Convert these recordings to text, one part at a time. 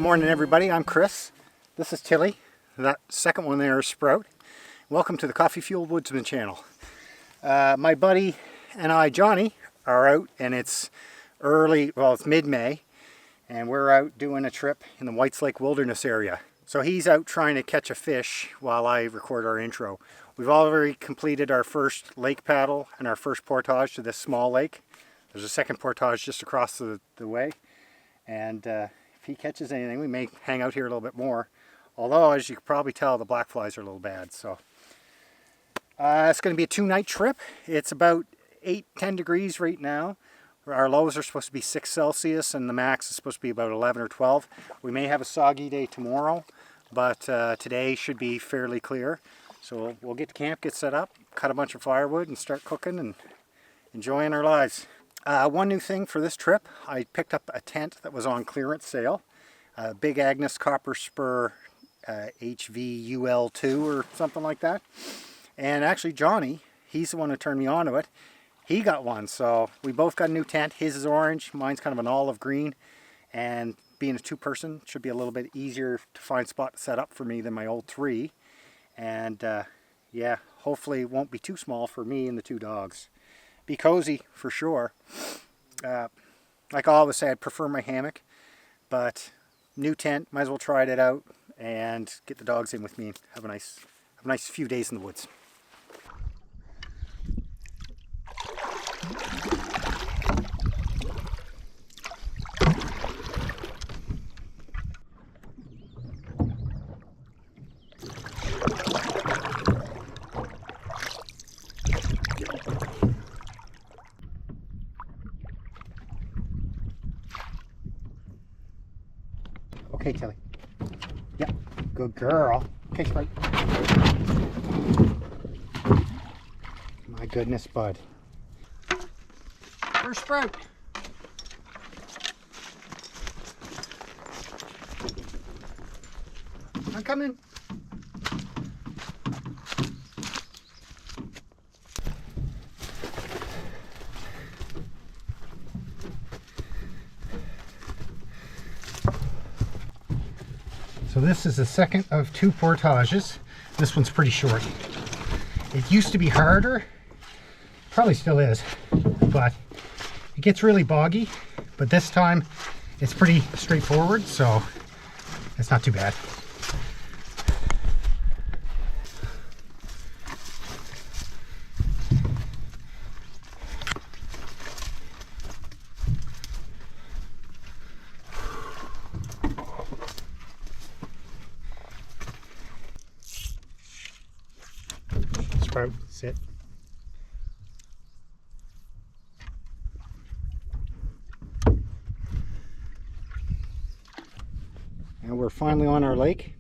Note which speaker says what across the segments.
Speaker 1: Morning everybody, I'm Chris. This is Tilly. That second one there is Sprout. Welcome to the Coffee Fueled Woodsman channel. My buddy and I, Johnny, are out and it's it's mid-May and we're out doing a trip in the Whites Lake Wilderness area. So he's out trying to catch a fish while I record our intro. We've already completed our first lake paddle and our first portage to this small lake. There's a second portage just across the way, and if he catches anything, we may hang out here a little bit more. Although, as you can probably tell, the black flies are a little bad. So it's going to be a 2-night trip. It's about 8-10 degrees right now. Our lows are supposed to be 6 Celsius and the max is supposed to be about 11 or 12. We may have a soggy day tomorrow, but today should be fairly clear. So we'll get to camp, get set up, cut a bunch of firewood and start cooking and enjoying our lives. One new thing for this trip, I picked up a tent that was on clearance sale. Big Agnes Copper Spur HVUL2 or something like that. And actually Johnny, he's the one who turned me on to it. He got one, so we both got a new tent. His is orange, mine's kind of an olive green. And being a 2-person, should be a little bit easier to find a spot to set up for me than my old 3. And yeah, hopefully it won't be too small for me and the 2 dogs. Be cozy for sure. Like I always say, I prefer my hammock, but new tent, might as well try it out and get the dogs in with me and have a nice few days in the woods. Okay, Tilly. Yep, good girl. Okay, Sprite. My goodness, bud. Where's Sprout? I'm coming. So this is the second of 2 portages. This one's pretty short. It used to be harder, probably still is, but it gets really boggy. But this time it's pretty straightforward, so it's not too bad. Sprout, sit. And we're finally on our lake.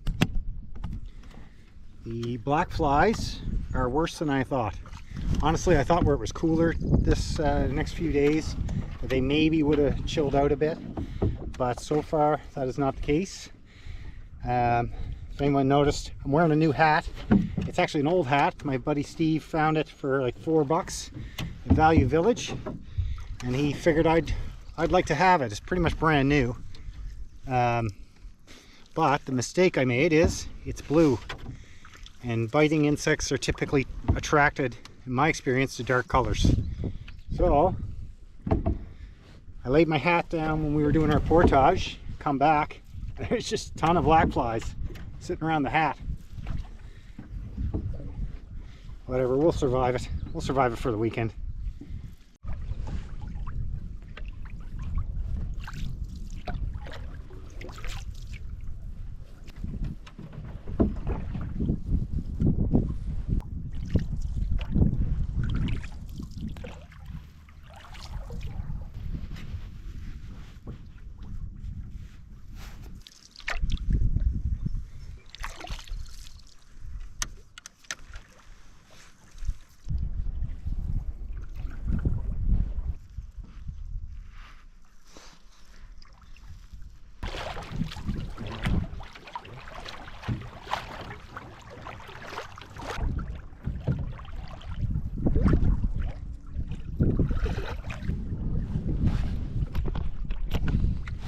Speaker 1: The black flies are worse than I thought. Honestly, I thought where it was cooler this next few days, that they maybe would have chilled out a bit, but so far that is not the case. If anyone noticed, I'm wearing a new hat. It's actually an old hat. My buddy Steve found it for like $4 at Value Village, and he figured I'd like to have it. It's pretty much brand new. But the mistake I made is it's blue, and biting insects are typically attracted, in my experience, to dark colors. So I laid my hat down when we were doing our portage, come back, and there's just a ton of black flies sitting around the hat. Whatever, we'll survive it. We'll survive it for the weekend.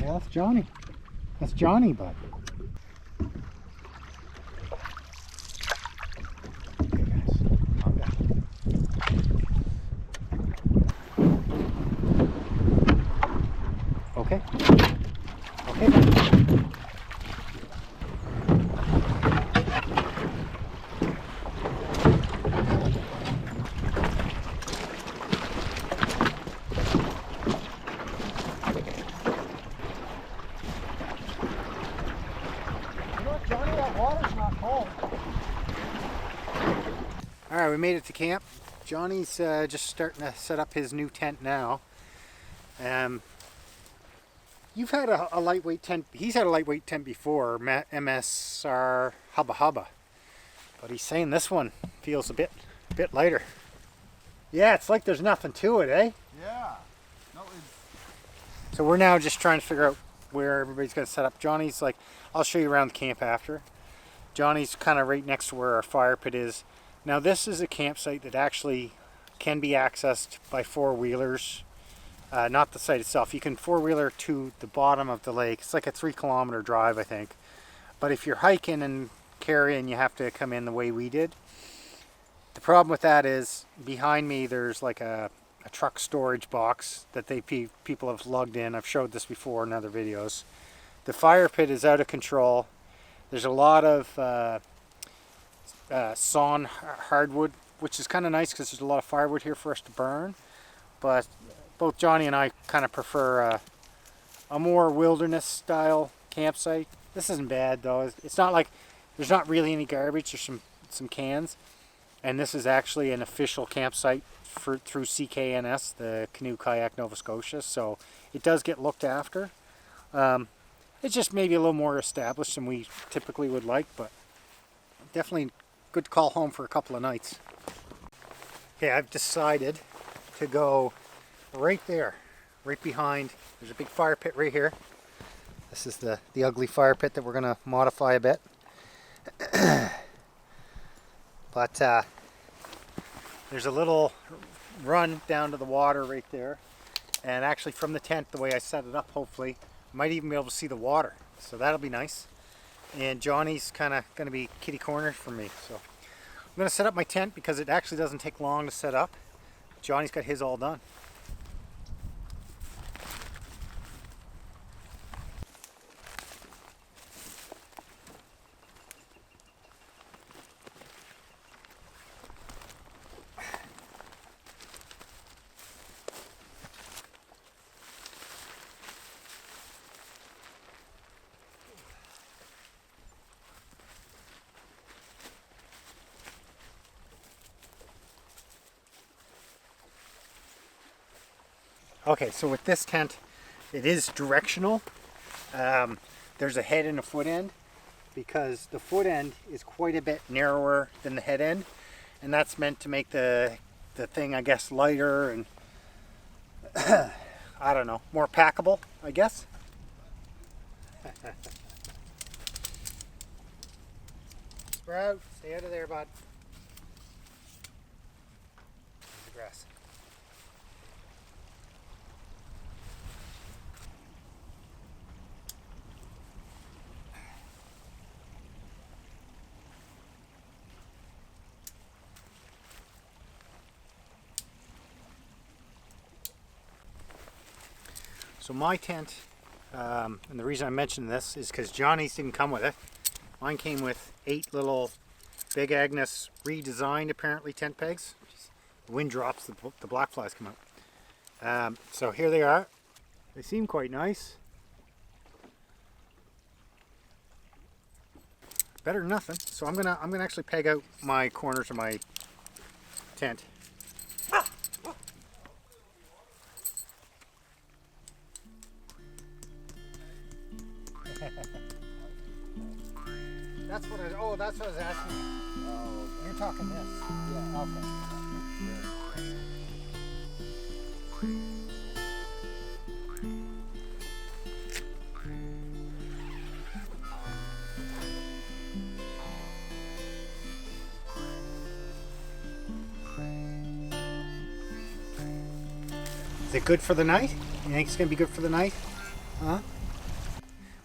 Speaker 1: Yeah, that's Johnny. That's Johnny, bud. Okay, guys, calm down. Okay. Okay, bud. Johnny, that water's not cold. Alright, we made it to camp. Johnny's just starting to set up his new tent now. You've had a lightweight tent. He's had a lightweight tent before, MSR Hubba Hubba. But he's saying this one feels a bit lighter. Yeah, it's like there's nothing to it, eh?
Speaker 2: Yeah. No,
Speaker 1: So we're now just trying to figure out where everybody's going to set up. Johnny's like, I'll show you around the camp after. Johnny's kind of right next to where our fire pit is. Now this is a campsite that actually can be accessed by four-wheelers. Not the site itself. You can four-wheeler to the bottom of the lake. It's like a 3-kilometer drive, I think. But if you're hiking and carrying, you have to come in the way we did. The problem with that is behind me there's like a truck storage box that people have lugged in. I've showed this before in other videos. The fire pit is out of control. There's a lot of sawn hardwood, which is kind of nice because there's a lot of firewood here for us to burn. But both Johnny and I kind of prefer a more wilderness style campsite. This isn't bad though. It's not like there's not really any garbage. There's some cans, and this is actually an official campsite through CKNS, the Canoe Kayak Nova Scotia. So it does get looked after. It's just maybe a little more established than we typically would like, but definitely good to call home for a couple of nights. Okay, I've decided to go right there, right behind. There's a big fire pit right here. This is the ugly fire pit that we're going to modify a bit. But there's a little run down to the water right there. And actually from the tent, the way I set it up, hopefully, I might even be able to see the water. So that'll be nice. And Johnny's kind of going to be kitty corner for me. So I'm going to set up my tent because it actually doesn't take long to set up. Johnny's got his all done. Okay, so with this tent, it is directional. There's a head and a foot end because the foot end is quite a bit narrower than the head end, and that's meant to make the thing, I guess, lighter and I don't know, more packable, I guess. Sprout, stay out of there, bud. There's the grass. So my tent, and the reason I mentioned this is because Johnny's didn't come with it. Mine came with 8 little Big Agnes redesigned, apparently, tent pegs. The wind drops, the black flies come out. So here they are. They seem quite nice. Better than nothing. So I'm gonna actually peg out my corners of my tent. That's what I was asking you. Oh, you're talking this. Yeah. Okay. Is it good for the night? You think it's going to be good for the night? Huh?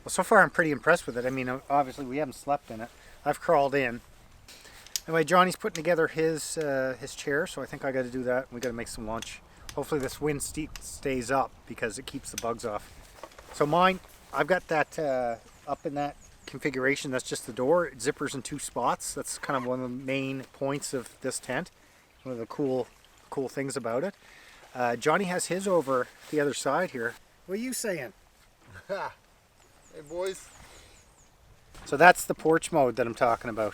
Speaker 1: Well, so far I'm pretty impressed with it. I mean, obviously we haven't slept in it. I've crawled in. Anyway, Johnny's putting together his chair, so I think I got to do that. We got to make some lunch. Hopefully this wind stays up because it keeps the bugs off. So mine, I've got that up in that configuration. That's just the door. It zippers in 2 spots. That's kind of one of the main points of this tent. One of the cool things about it. Johnny has his over the other side here. What are you saying?
Speaker 2: Hey boys.
Speaker 1: So that's the porch mode that I'm talking about.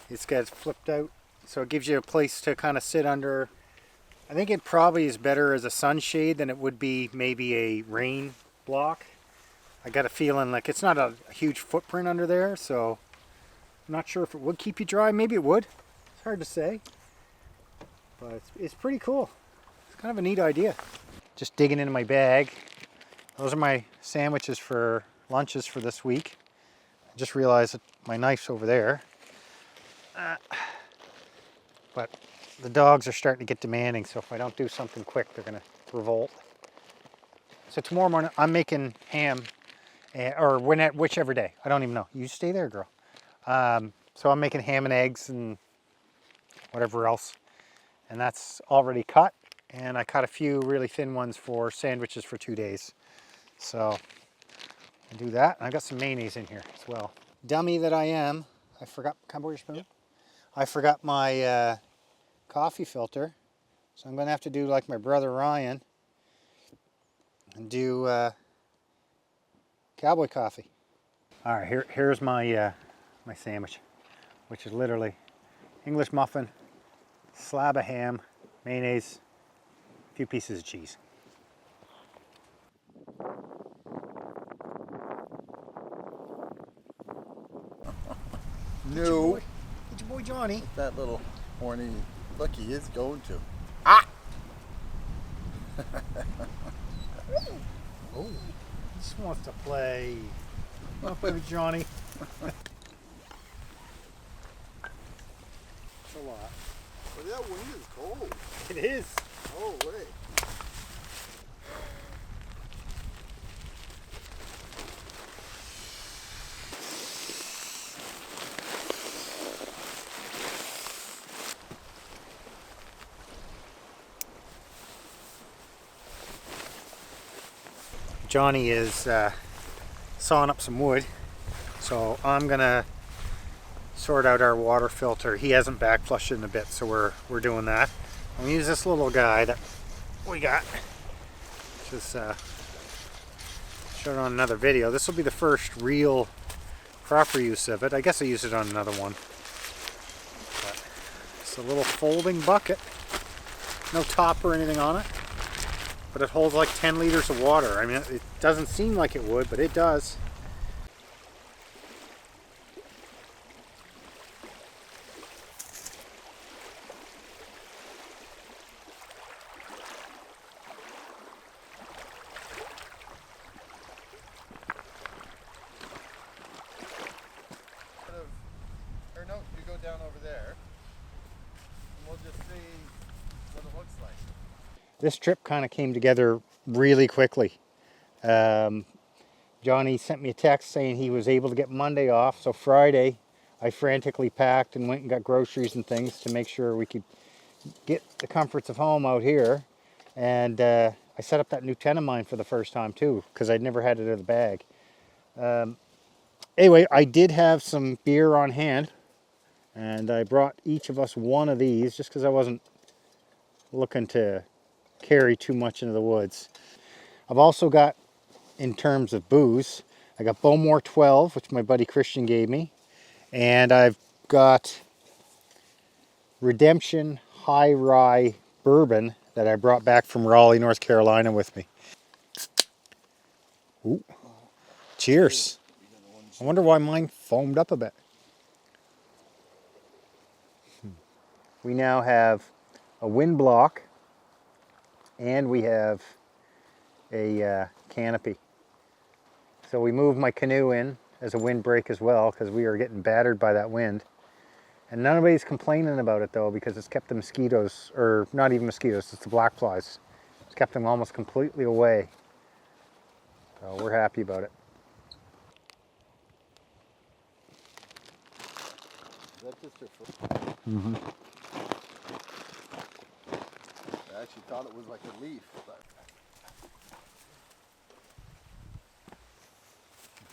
Speaker 1: It's got flipped out, so it gives you a place to kind of sit under. I think it probably is better as a sunshade than it would be maybe a rain block. I got a feeling like it's not a huge footprint under there, so I'm not sure if it would keep you dry. Maybe it would. It's hard to say, but it's pretty cool. It's kind of a neat idea. Just digging into my bag. Those are my sandwiches for lunches for this week. I just realized that my knife's over there. But the dogs are starting to get demanding, so if I don't do something quick, they're going to revolt. So tomorrow morning, I'm making ham, or whichever day. I don't even know. You stay there, girl. So I'm making ham and eggs and whatever else. And that's already cut. And I cut a few really thin ones for sandwiches for 2 days. So I do that. And I got some mayonnaise in here as well. Dummy that I am, I forgot, can I borrow your spoon? Yep. I forgot my coffee filter. So I'm going to have to do like my brother Ryan and do cowboy coffee. All right, here's my my sandwich, which is literally English muffin, slab of ham, mayonnaise, a few pieces of cheese.
Speaker 2: No.
Speaker 1: It's your boy Johnny.
Speaker 2: That little horny. Look, he is going to.
Speaker 1: Ah! Oh, he just wants to play. Want to play with Johnny? It's a lot.
Speaker 2: But that wind is cold.
Speaker 1: It is.
Speaker 2: Oh, wait.
Speaker 1: Johnny is sawing up some wood, so I'm gonna sort out our water filter. He hasn't back flushed it in a bit, so we're doing that. I'm gonna use this little guy that we got, which is showed on another video. This will be the first real proper use of it. I guess I used it on another one. But it's a little folding bucket, no top or anything on it. But it holds like 10 liters of water. I mean, it doesn't seem like it would, but it does.
Speaker 2: Or no, you go down over there, and we'll just see what it looks like.
Speaker 1: This trip kind of came together really quickly. Johnny sent me a text saying he was able to get Monday off, so Friday I frantically packed and went and got groceries and things to make sure we could get the comforts of home out here. And I set up that new tent of mine for the first time too, because I'd never had it in the bag. Anyway, I did have some beer on hand, and I brought each of us one of these just because I wasn't looking to carry too much into the woods. I've also got, in terms of booze, I got Bowmore 12, which my buddy Christian gave me, and I've got Redemption High Rye Bourbon that I brought back from Raleigh, North Carolina with me. Ooh. Cheers. I wonder why mine foamed up a bit. We now have a wind block, and we have a canopy. So we moved my canoe in as a windbreak as well, because we are getting battered by that wind. And nobody's complaining about it though, because it's kept the mosquitoes, or not even mosquitoes, it's the black flies. It's kept them almost completely away. So we're happy about it.
Speaker 2: That's just her foot.
Speaker 1: Mm-hmm.
Speaker 2: I actually thought it was like a leaf, but.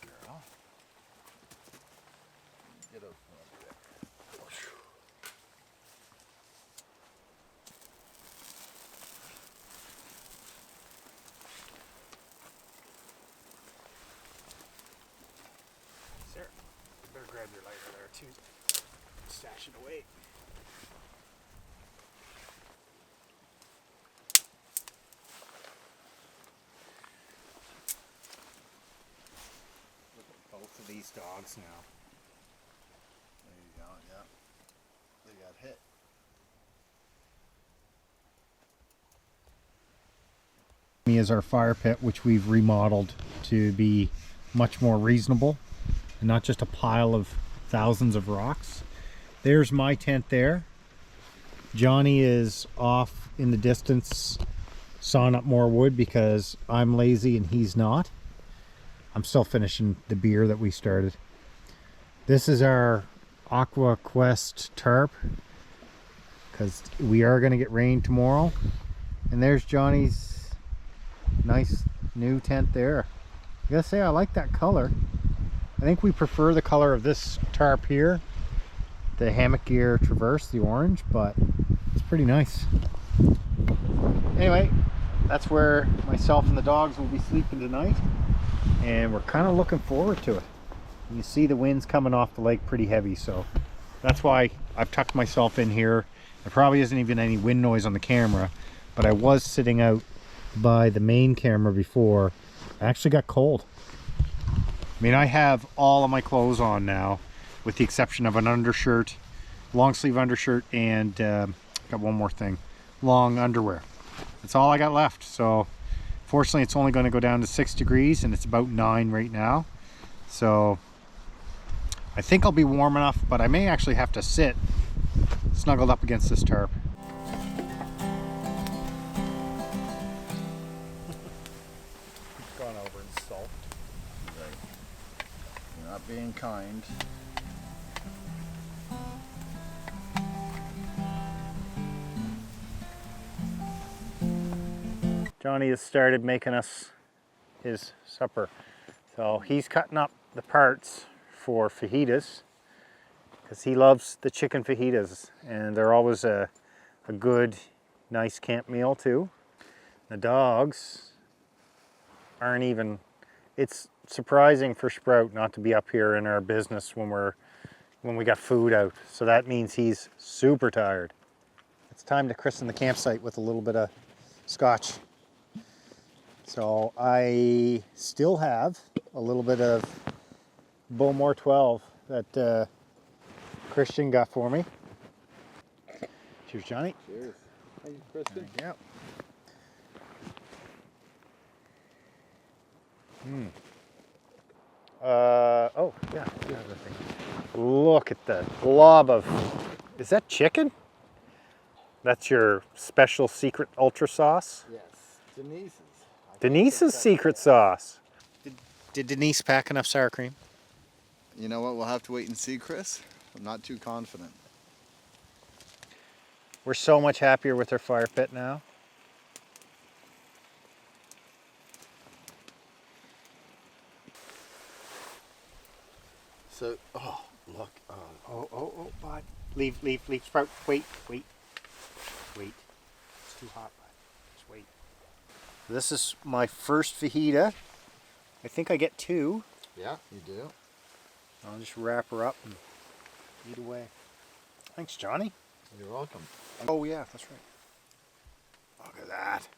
Speaker 2: Girl. Get out from under there.
Speaker 1: Sarah, you better grab your lighter there too. Stash it away. Look at both of these dogs now.
Speaker 2: There you go, yeah. They got hit.
Speaker 1: Is our fire pit, which we've remodeled to be much more reasonable and not just a pile of thousands of rocks. There's my tent there. Johnny is off in the distance sawing up more wood because I'm lazy and he's not. I'm still finishing the beer that we started. This is our Aqua Quest tarp because we are going to get rain tomorrow. And there's Johnny's nice new tent there. I gotta say, I like that color. I think we prefer the color of this tarp here, the Hammock Gear Traverse, the orange, but it's pretty nice. Anyway, that's where myself and the dogs will be sleeping tonight, and we're kind of looking forward to it. You see the winds coming off the lake pretty heavy, so that's why I've tucked myself in here. There probably isn't even any wind noise on the camera, but I was sitting out by the main camera before. I actually got cold. I mean, I have all of my clothes on now, with the exception of an undershirt, long sleeve undershirt, and got one more thing, long underwear. That's all I got left. So fortunately it's only going to go down to 6 degrees and it's about 9 right now. So I think I'll be warm enough, but I may actually have to sit snuggled up against this tarp. Gone over and salt.
Speaker 2: Right. You're not being kind.
Speaker 1: Johnny has started making us his supper. So he's cutting up the parts for fajitas because he loves the chicken fajitas, and they're always a good, nice camp meal too. The dogs aren't even, it's surprising for Sprout not to be up here in our business when we got food out. So that means he's super tired. It's time to christen the campsite with a little bit of scotch. So I still have a little bit of Bowmore 12 that Christian got for me. Cheers, Johnny.
Speaker 2: Cheers. Thank you, Kristen.
Speaker 1: Yeah. Oh, yeah. The other thing. Look at the glob of, is that chicken? That's your special secret ultra sauce?
Speaker 2: Yes, Denise's.
Speaker 1: Denise's secret sauce. Did Denise pack enough sour cream?
Speaker 2: You know what? We'll have to wait and see, Chris. I'm not too confident.
Speaker 1: We're so much happier with our fire pit now.
Speaker 2: So, oh, look.
Speaker 1: Oh, bud. Leave, Sprout. Wait. It's too hot, bud. Just wait. This is my first fajita. I think I get 2.
Speaker 2: Yeah, you do.
Speaker 1: I'll just wrap her up and eat away. Thanks, Johnny.
Speaker 2: You're welcome.
Speaker 1: Oh yeah, that's right. Look at that.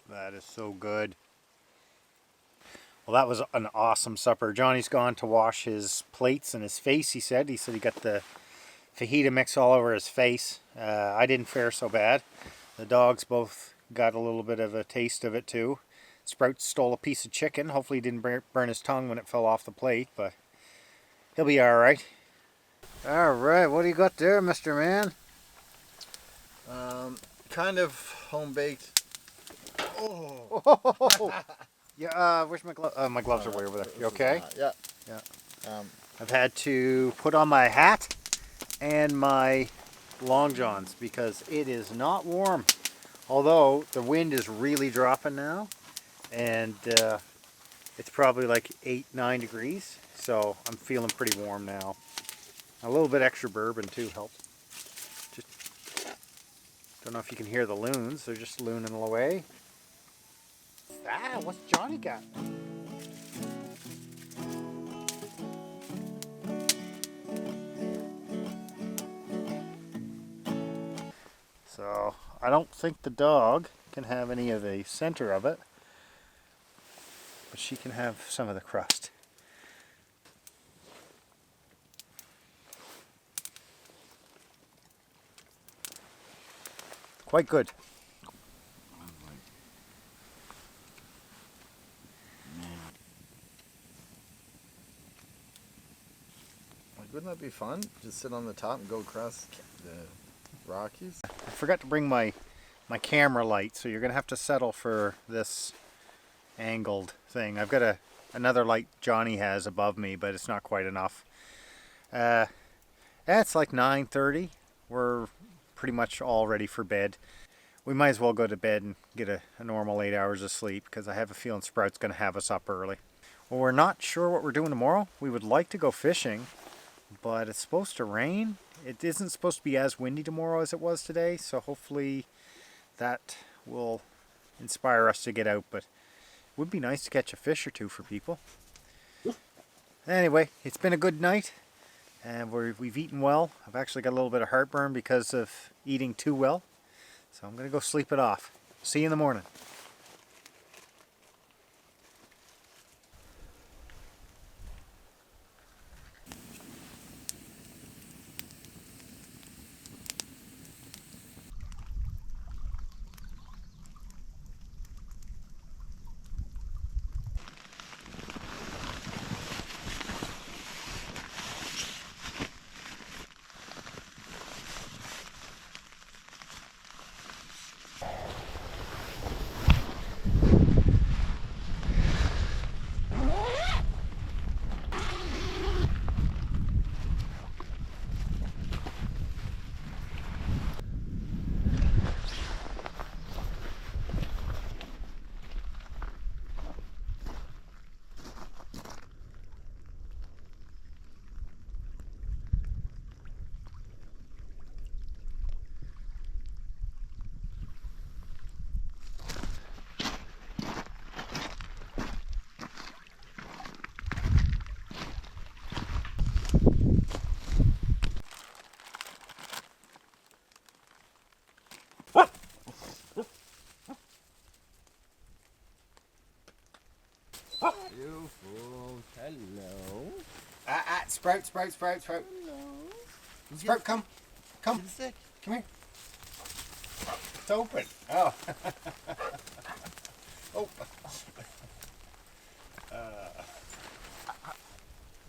Speaker 1: That is so good. Well, that was an awesome supper. Johnny's gone to wash his plates and his face, he said. He said he got the fajita mix all over his face. I didn't fare so bad. The dogs both got a little bit of a taste of it too. Sprout stole a piece of chicken. Hopefully he didn't burn his tongue when it fell off the plate, but he'll be all right. All right, what do you got there, Mr. Man?
Speaker 2: Kind of home baked.
Speaker 1: Oh. Yeah, where's my gloves? My gloves are way over there. You okay?
Speaker 2: Yeah.
Speaker 1: Yeah. I've had to put on my hat and my long johns because it is not warm. Although the wind is really dropping now, and it's probably like 8-9 degrees, so I'm feeling pretty warm now. A little bit extra bourbon too helps. Just don't know if you can hear the loons, they're just looning away. Ah, what's Johnny got? So I don't think the dog can have any of the center of it, but she can have some of the crust. Quite good.
Speaker 2: Like, wouldn't that be fun? Just sit on the top and go across the Rockies?
Speaker 1: I forgot to bring my camera light, so you're gonna have to settle for this angled thing. I've got another light Johnny has above me, but it's not quite enough. It's like 9:30. We're pretty much all ready for bed. We might as well go to bed and get a normal 8 hours of sleep because I have a feeling Sprout's gonna have us up early. Well, we're not sure what we're doing tomorrow. We would like to go fishing, but it's supposed to rain. It isn't supposed to be as windy tomorrow as it was today, so hopefully that will inspire us to get out, but it would be nice to catch a fish or two for people. Anyway, it's been a good night, and we've eaten well. I've actually got a little bit of heartburn because of eating too well, so I'm going to go sleep it off. See you in the morning.
Speaker 2: Beautiful. Hello.
Speaker 1: Sprout.
Speaker 2: Hello.
Speaker 1: Sprout, come. Come.
Speaker 2: Get sick.
Speaker 1: Come here. It's open. Oh. Oh.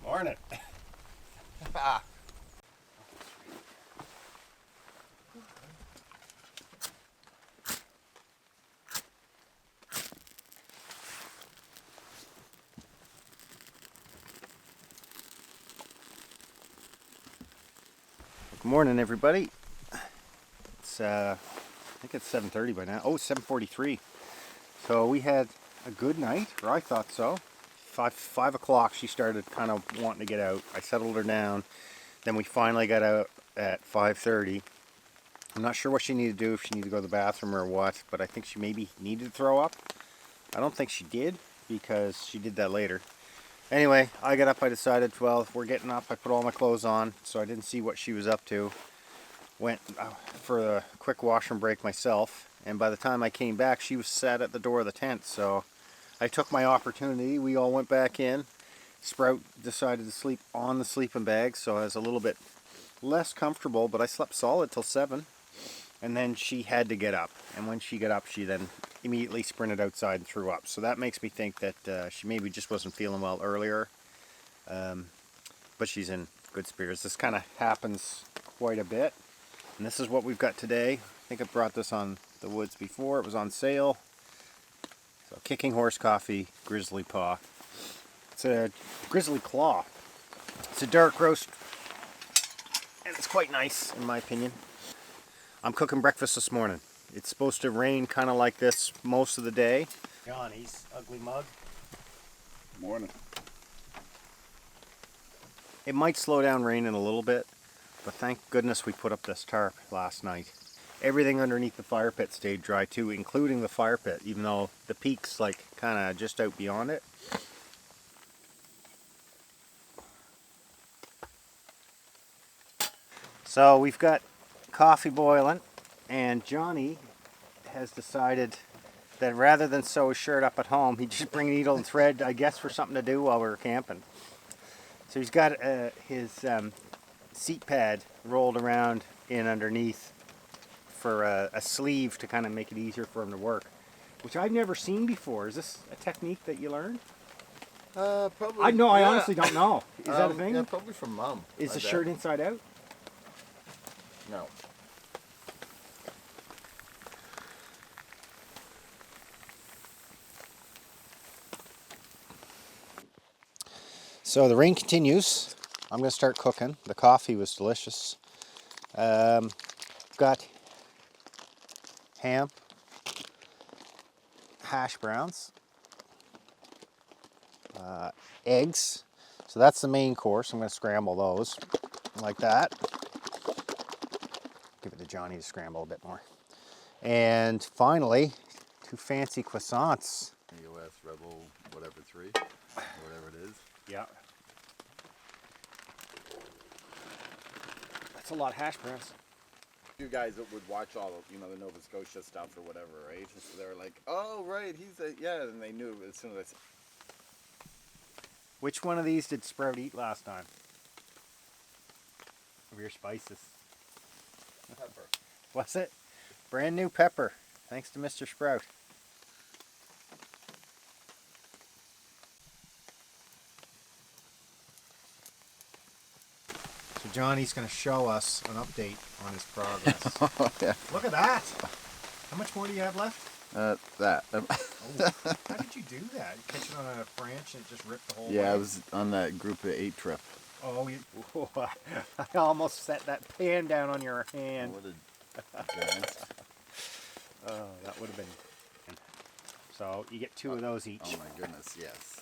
Speaker 1: Morning. Good morning, everybody. It's I think it's 7:30 by now. Oh, it's 7:43. So we had a good night, or I thought so. 5 o'clock she started kind of wanting to get out. I settled her down. Then we finally got out at 5:30. I'm not sure what she needed to do, if she needed to go to the bathroom or what, but I think she maybe needed to throw up. I don't think she did, because she did that later. Anyway, I got up, I decided, well, if we're getting up, I put all my clothes on, so I didn't see what she was up to. Went for a quick washroom break myself, and by the time I came back, she was sat at the door of the tent, so I took my opportunity. We all went back in. Sprout decided to sleep on the sleeping bag, so I was a little bit less comfortable, but I slept solid till 7, and then she had to get up, and when she got up, she then immediately sprinted outside and threw up. So that makes me think that she maybe just wasn't feeling well earlier, but she's in good spirits. This kind of happens quite a bit, and this is what we've got today. I think I brought this on the woods before. It was on sale. So Kicking Horse Coffee Grizzly Paw. It's a grizzly claw. It's a dark roast, and it's quite nice in my opinion. I'm cooking breakfast this morning. It's supposed to rain kind of like this most of the day. Johnny's ugly mug.
Speaker 2: Morning.
Speaker 1: It might slow down raining a little bit, but thank goodness we put up this tarp last night. Everything underneath the fire pit stayed dry too, including the fire pit, even though the peak's like kind of just out beyond it. So we've got coffee boiling, and Johnny has decided that rather than sew his shirt up at home, he'd just bring needle and thread, I guess, for something to do while we were camping. So he's got his seat pad rolled around in underneath for a sleeve to kind of make it easier for him to work, which I've never seen before. Is this a technique that you learned?
Speaker 2: Probably.
Speaker 1: I honestly don't know. Is that a thing?
Speaker 2: Yeah, probably from Mom.
Speaker 1: Is the shirt inside out?
Speaker 2: No.
Speaker 1: So the rain continues. I'm going to start cooking. The coffee was delicious. Got ham, hash browns, eggs. So that's the main course. I'm going to scramble those like that. Give it to Johnny to scramble a bit more. And finally, 2 fancy croissants.
Speaker 2: US Rebel whatever 3, whatever it is.
Speaker 1: Yeah. That's a lot of hash browns.
Speaker 2: You guys that would watch all of, the Nova Scotia stuff or whatever, right? So they were like, oh, right, yeah, and they knew as soon as I said.
Speaker 1: Which one of these did Sprout eat last time? Of your spices?
Speaker 2: Pepper.
Speaker 1: Was it? Brand new pepper, thanks to Mr. Sprout. So Johnny's going to show us an update on his progress.
Speaker 2: Oh, yeah.
Speaker 1: Look at that! How much more do you have left?
Speaker 2: That.
Speaker 1: Oh, how did you do that? You catch it on a branch and it just ripped the whole
Speaker 2: Yeah,
Speaker 1: way?
Speaker 2: I was on that group of 8 trip.
Speaker 1: Oh, I almost set that pan down on your hand.
Speaker 2: What a giant.
Speaker 1: Oh, that would have been... So you get 2 of those each.
Speaker 2: Oh my goodness, yes.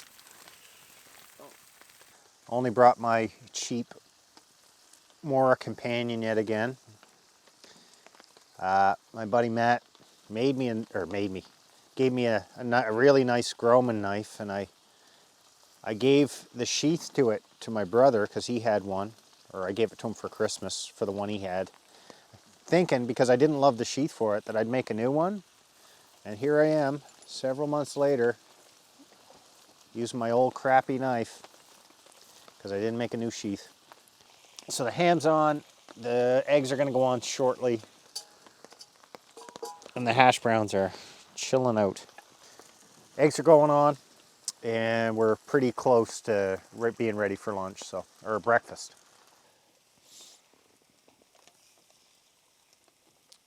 Speaker 1: Only brought my cheap Mora companion yet again. My buddy Matt gave me a really nice Groman knife, and I gave the sheath to it to my brother because he had one, or I gave it to him for Christmas for the one he had, thinking because I didn't love the sheath for it that I'd make a new one. And here I am several months later using my old crappy knife because I didn't make a new sheath. So the ham's on, the eggs are going to go on shortly, and the hash browns are chilling out. Eggs are going on, and we're pretty close to being ready for lunch, or breakfast.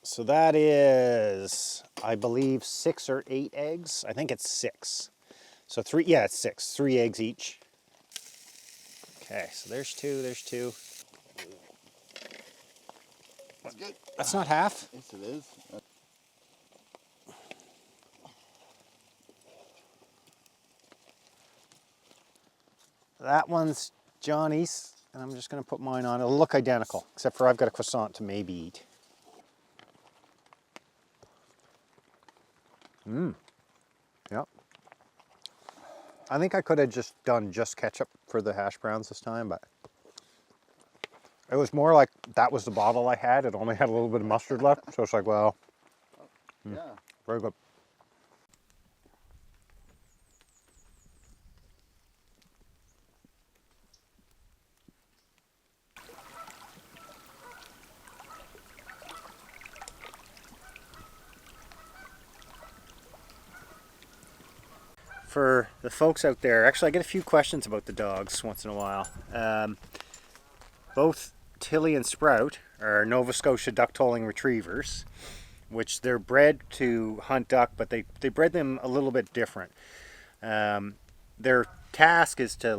Speaker 1: So that is, I believe, 6 or 8 eggs. I think it's 6. So it's 6. 3 eggs each. Okay, so there's 2, there's 2.
Speaker 2: That's good.
Speaker 1: That's not half.
Speaker 2: Yes, it is.
Speaker 1: That one's Johnny's, and I'm just going to put mine on. It'll look identical, except for I've got a croissant to maybe eat. Yep. I think I could have done ketchup for the hash browns this time, but it was more like that was the bottle I had. It only had a little bit of mustard left, so it's like, well,
Speaker 2: Yeah.
Speaker 1: very good. For the folks out there, actually I get a few questions about the dogs once in a while. Both Tilly and Sprout are Nova Scotia duck-tolling retrievers, which they're bred to hunt duck, but they bred them a little bit different. Their task is to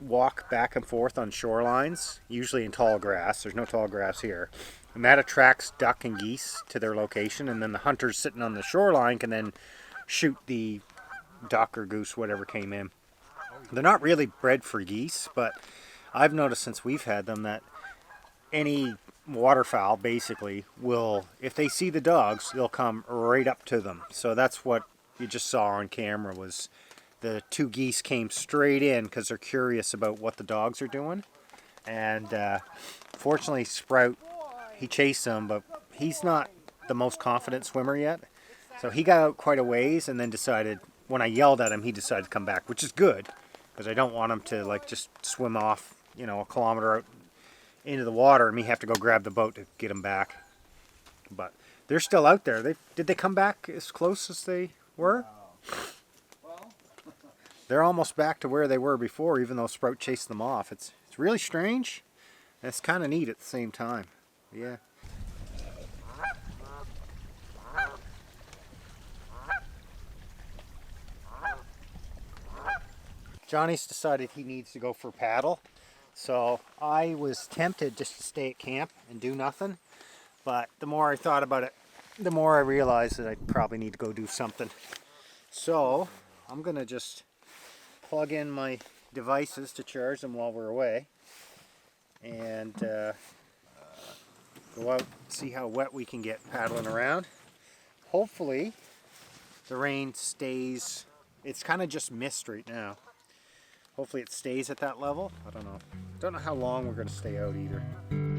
Speaker 1: walk back and forth on shorelines, usually in tall grass. There's no tall grass here. And that attracts duck and geese to their location, and then the hunters sitting on the shoreline can then shoot the duck or goose, whatever came in. They're not really bred for geese, but I've noticed since we've had them that any waterfowl basically will, if they see the dogs, they'll come right up to them. So that's what you just saw on camera, was the two geese came straight in because they're curious about what the dogs are doing. And fortunately Sprout, he chased them, but he's not the most confident swimmer yet. So he got out quite a ways and then decided, when I yelled at him, he decided to come back, which is good, because I don't want him to like just swim off, you know, a kilometer out into the water and me have to go grab the boat to get him back. But they're still out there. Did they come back as close as they were? They're almost back to where they were before, even though Sprout chased them off. It's really strange. And it's kind of neat at the same time. Yeah. Johnny's decided he needs to go for a paddle. So I was tempted just to stay at camp and do nothing. But the more I thought about it, the more I realized that I probably need to go do something. So I'm going to just plug in my devices to charge them while we're away. And go out, see how wet we can get paddling around. Hopefully the rain stays. It's kind of just mist right now. Hopefully it stays at that level. I don't know. Don't know how long we're going to stay out either.